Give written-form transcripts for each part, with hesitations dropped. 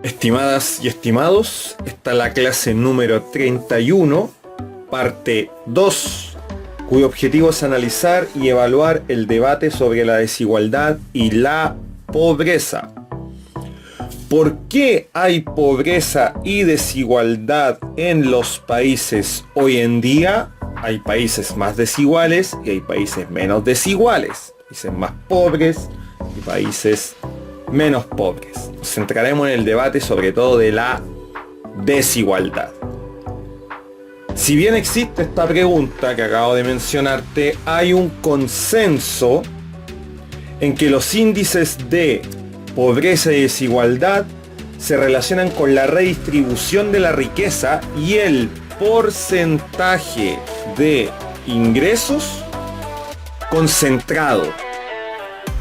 Estimadas y estimados, esta es la clase número 31, parte 2, cuyo objetivo es analizar y evaluar el debate sobre la desigualdad y la pobreza. ¿Por qué hay pobreza y desigualdad en los países hoy en día? Hay países más desiguales y hay países menos desiguales, países más pobres y países menos pobres. Nos centraremos en el debate sobre todo de la desigualdad. Si bien existe esta pregunta que acabo de mencionarte, hay un consenso en que los índices de pobreza y desigualdad se relacionan con la redistribución de la riqueza y el porcentaje de ingresos concentrado.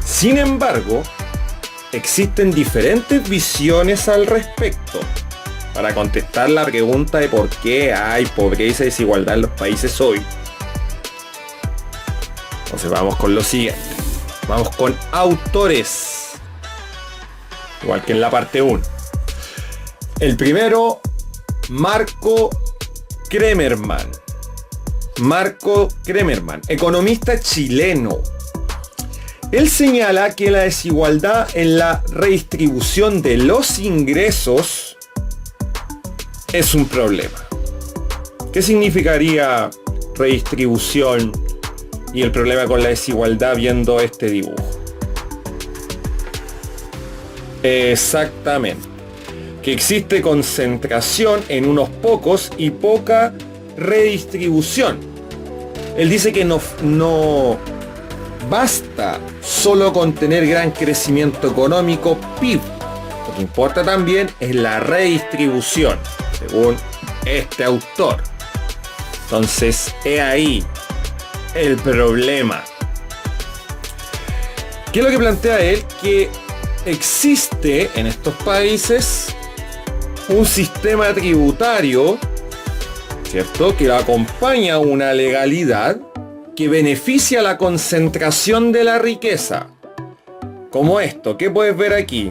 Sin embargo, existen diferentes visiones al respecto. Para contestar la pregunta de por qué hay pobreza y desigualdad en los países hoy, entonces vamos con lo siguiente. Vamos con autores, igual que en la parte 1. El primero, Marco Kremerman. Marco Kremerman, economista chileno. Él señala que la desigualdad en la redistribución de los ingresos es un problema. ¿Qué significaría redistribución y el problema con la desigualdad viendo este dibujo? Exactamente. Que existe concentración en unos pocos y poca redistribución. Él dice que no basta solo con tener gran crecimiento económico, PIB. Lo que importa también es la redistribución, según este autor. Entonces, he ahí el problema. ¿Qué es lo que plantea él? Que existe en estos países un sistema tributario, ¿cierto?, que acompaña una legalidad que beneficia la concentración de la riqueza. Como esto, ¿qué puedes ver aquí?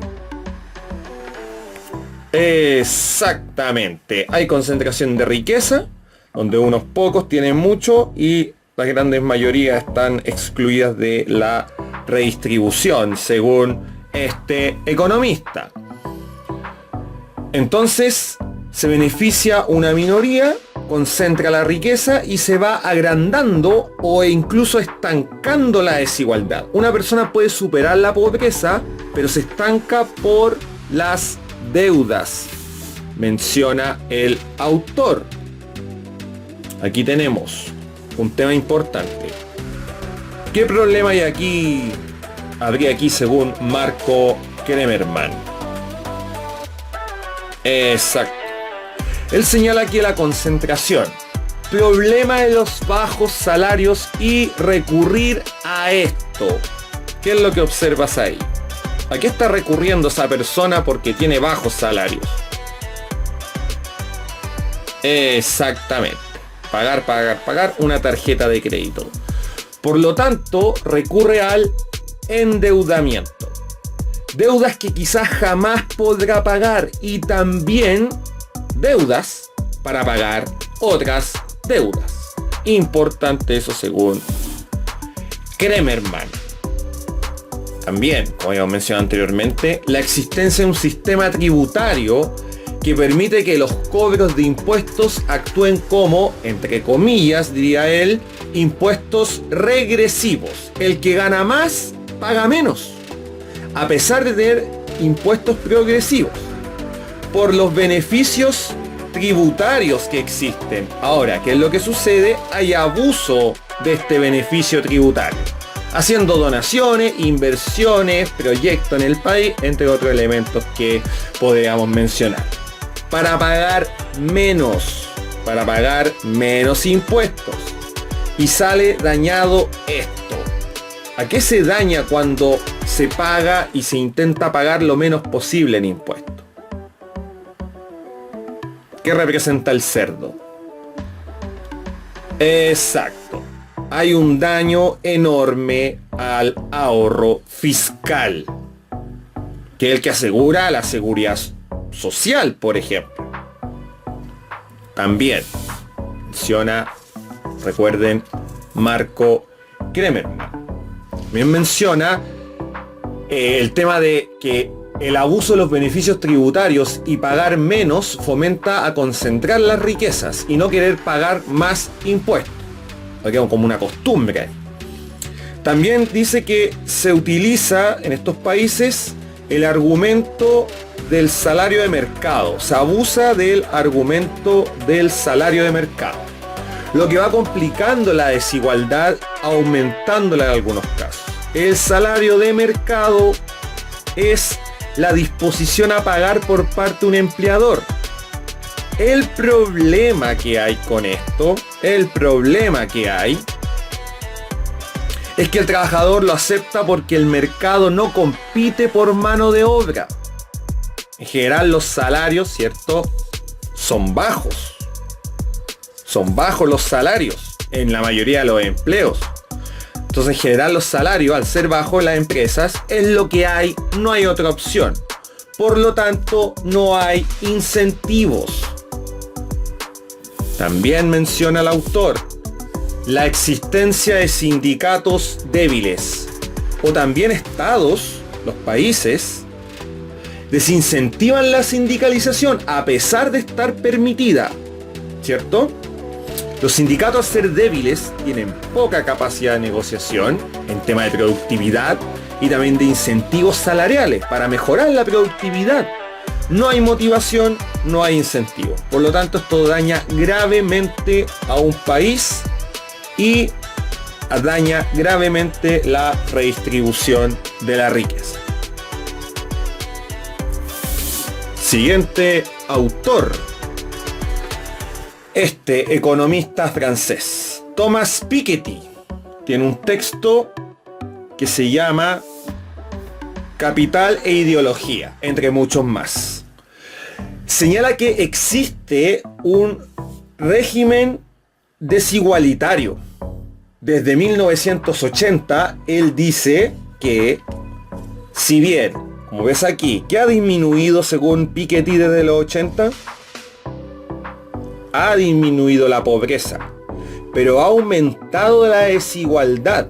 Exactamente, hay concentración de riqueza, donde unos pocos tienen mucho y las grandes mayorías están excluidas de la redistribución, según este economista. Entonces, se beneficia una minoría, concentra la riqueza y se va agrandando o incluso estancando la desigualdad. Una persona puede superar la pobreza, pero se estanca por las deudas, menciona el autor. Aquí tenemos un tema importante. ¿Qué problema habría aquí según Marco Kremerman? Exacto. Él señala que la concentración, problema de los bajos salarios y recurrir a esto. ¿Qué es lo que observas ahí? ¿A qué está recurriendo esa persona porque tiene bajos salarios? Exactamente. Pagar una tarjeta de crédito. Por lo tanto, recurre al endeudamiento. Deudas que quizás jamás podrá pagar y también deudas para pagar otras deudas. Importante eso según Kremerman. También, como ya mencionado anteriormente, la existencia de un sistema tributario que permite que los cobros de impuestos actúen como, entre comillas, diría él, impuestos regresivos. El que gana más, paga menos, a pesar de tener impuestos progresivos, por los beneficios tributarios que existen. Ahora, ¿qué es lo que sucede? Hay abuso de este beneficio tributario, haciendo donaciones, inversiones, proyectos en el país, entre otros elementos que podríamos mencionar, para pagar menos impuestos. Y sale dañado esto. ¿A qué se daña cuando se paga y se intenta pagar lo menos posible en impuestos? ¿Qué representa el cerdo? Exacto. Hay un daño enorme al ahorro fiscal, que es el que asegura la seguridad social, por ejemplo. También menciona, recuerden, Marco Kremerman. También menciona el tema de que el abuso de los beneficios tributarios y pagar menos fomenta a concentrar las riquezas y no querer pagar más impuestos. Porque es como una costumbre. También dice que se utiliza en estos países el argumento del salario de mercado. Se abusa del argumento del salario de mercado, lo que va complicando la desigualdad, aumentándola en algunos casos. El salario de mercado es la disposición a pagar por parte de un empleador. El problema que hay con esto, es que el trabajador lo acepta porque el mercado no compite por mano de obra. En general los salarios, ¿cierto?, son bajos. Son bajos los salarios en la mayoría de los empleos. Entonces, en general, los salarios, al ser bajos en las empresas, es lo que hay, no hay otra opción. Por lo tanto, no hay incentivos. También menciona el autor la existencia de sindicatos débiles o también estados, los países, desincentivan la sindicalización a pesar de estar permitida, ¿cierto? Los sindicatos, al ser débiles, tienen poca capacidad de negociación en tema de productividad y también de incentivos salariales para mejorar la productividad. No hay motivación, no hay incentivo. Por lo tanto, esto daña gravemente a un país y daña gravemente la redistribución de la riqueza. Siguiente autor. Este economista francés, Thomas Piketty, tiene un texto que se llama Capital e ideología, entre muchos más. Señala que existe un régimen desigualitario. Desde 1980, él dice que, si bien, como ves aquí, que ha disminuido según Piketty desde los 80, ha disminuido la pobreza, pero ha aumentado la desigualdad.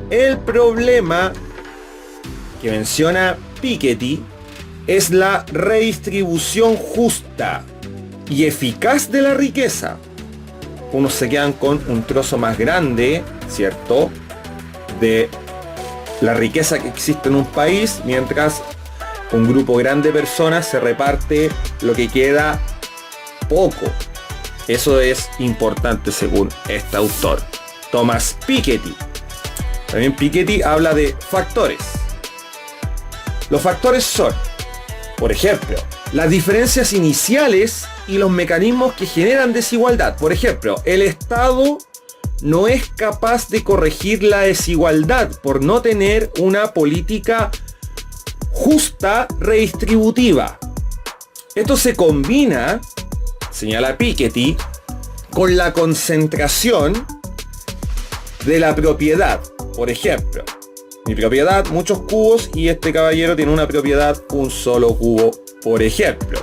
El problema que menciona Piketty es la redistribución justa y eficaz de la riqueza. Unos se quedan con un trozo más grande, ¿cierto?, de la riqueza que existe en un país, mientras un grupo grande de personas se reparte lo que queda poco. Eso es importante según este autor, Thomas Piketty. También Piketty habla de factores. Los factores son, por ejemplo, las diferencias iniciales y los mecanismos que generan desigualdad. Por ejemplo, el Estado no es capaz de corregir la desigualdad por no tener una política justa redistributiva. Esto se combina, señala Piketty, con la concentración de la propiedad. Por ejemplo, mi propiedad, muchos cubos, y este caballero tiene una propiedad, un solo cubo, por ejemplo.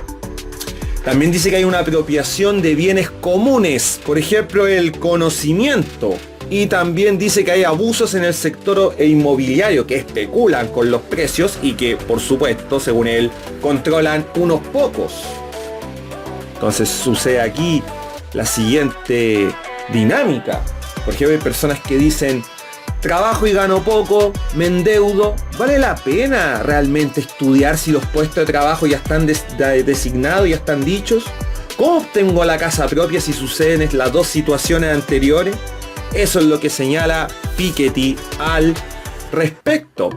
También dice que hay una apropiación de bienes comunes, por ejemplo, el conocimiento. Y también dice que hay abusos en el sector inmobiliario que especulan con los precios y que, por supuesto, según él, controlan unos pocos. Entonces sucede aquí la siguiente dinámica. Por ejemplo, hay personas que dicen: trabajo y gano poco, me endeudo. ¿Vale la pena realmente estudiar si los puestos de trabajo ya están designados, ya están dichos? ¿Cómo obtengo la casa propia si suceden las dos situaciones anteriores? Eso es lo que señala Piketty al respecto.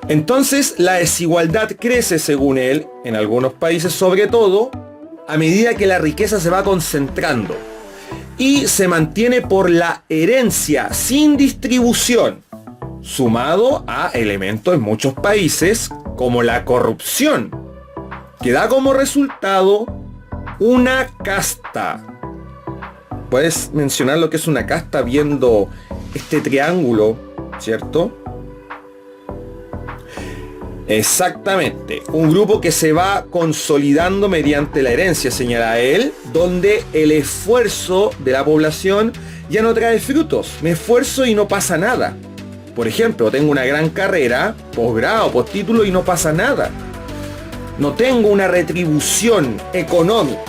Entonces, la desigualdad crece, según él, en algunos países, sobre todo a medida que la riqueza se va concentrando y se mantiene por la herencia sin distribución, sumado a elementos en muchos países como la corrupción, que da como resultado una casta. Puedes mencionar lo que es una casta viendo este triángulo, ¿cierto? Exactamente, un grupo que se va consolidando mediante la herencia, señala él, donde el esfuerzo de la población ya no trae frutos. Me esfuerzo y no pasa nada. Por ejemplo, tengo una gran carrera, posgrado, postítulo y no pasa nada. No tengo una retribución económica.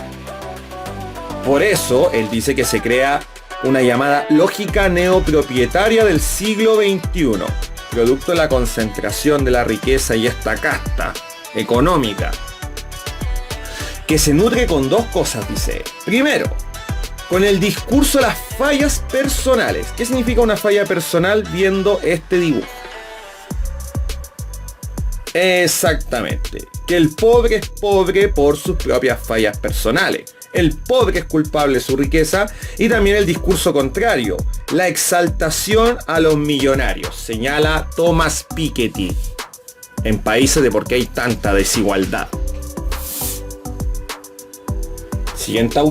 Por eso, él dice que se crea una llamada lógica neopropietaria del siglo XXI, producto de la concentración de la riqueza y esta casta económica, que se nutre con dos cosas, dice él. Primero, con el discurso de las fallas personales. ¿Qué significa una falla personal viendo este dibujo? Exactamente, que el pobre es pobre por sus propias fallas personales. El pobre es culpable de su riqueza. Y también el discurso contrario, la exaltación a los millonarios, señala Thomas Piketty, en países de por qué hay tanta desigualdad. Siguiente autor.